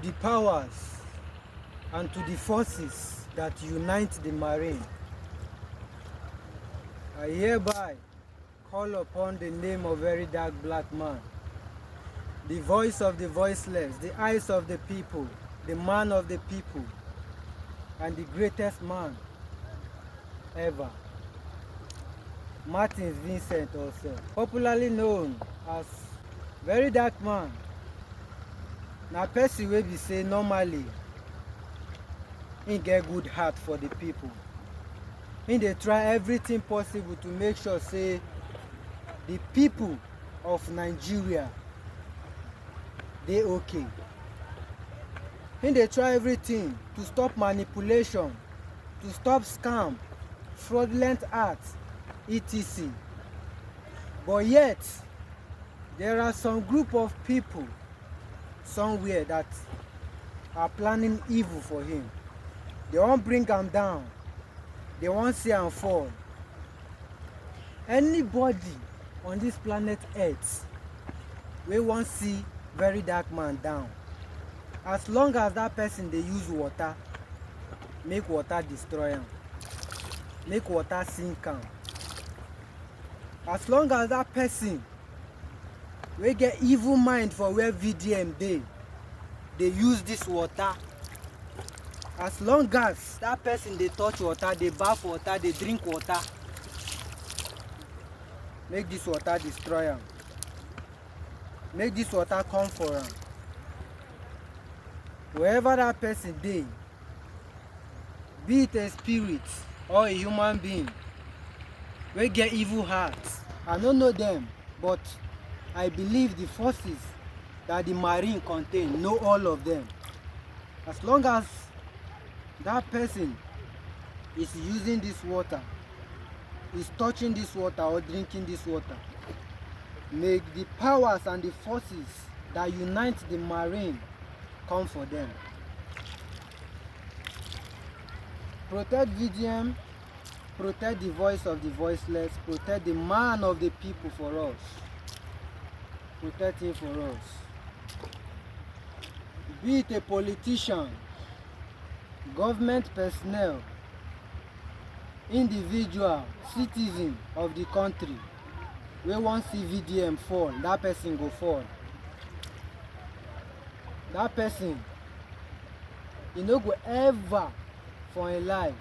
the powers and to the forces that unite the Marine, I hereby call upon the name of very dark black man, the voice of the voiceless, the eyes of the people, the man of the people, and the greatest man ever, Martin Vincent also, popularly known as very dark man. Na person wey be say normally he get good heart for the people. He dey try everything possible to make sure say the people of Nigeria dey okay. He dey try everything to stop manipulation, to stop scam, fraudulent acts, etc. But yet there are some group of people somewhere that are planning evil for him. They won't bring him down. They won't see him fall. Anybody on this planet Earth we won't see very dark man down. As long as that person they use water, make water destroy him, make water sink him. As long as that person we get evil mind for where VDM they use this water. As long as that person they touch water, they bath water, they drink water, make this water destroy him. Make this water come for him. Wherever that person be it a spirit or a human being, we get evil hearts. I don't know them, but I believe the forces that the Marine contain know all of them. As long as that person is using this water, is touching this water or drinking this water, make the powers and the forces that unite the Marine come for them. Protect VDM, protect the voice of the voiceless, protect the man of the people for us. Protect him for us. Be it a politician, government personnel, individual, citizen of the country, we won't see VDM fall, that person go fall. That person, he no go ever for a life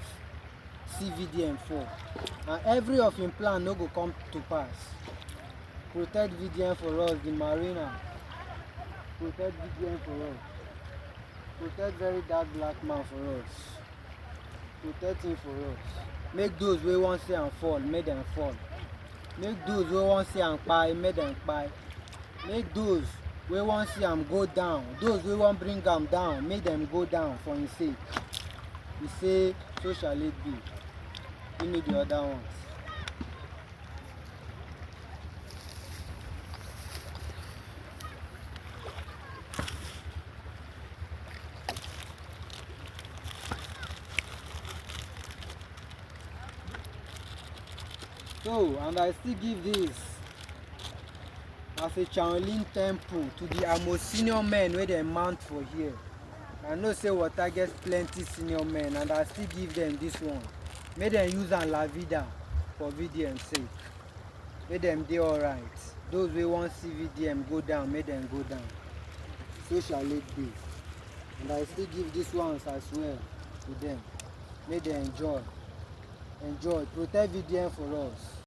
see VDM fall. And every of him plan no go come to pass. Protect VDM for us, the Marina. Protect VDM for us. Protect very dark black man for us. Protect him for us. Make those we want see and fall, make them fall. Make those we want see and pie, make them pie. Make those we want see them go down. Those we want bring them down, make them go down for his sake. He say, so shall it be. Give me the other ones. So, and I still give this as a Shaolin temple to the most senior men where they mount for here. I know say water gets plenty senior men, and I still give them this one. Make them use an La Vida for VDM's sake. Make them do alright. Those we want see VDM go down, make them go down. So shall it be. And I still give these ones as well to them. Make them enjoy. Enjoy. Protect VDM for us.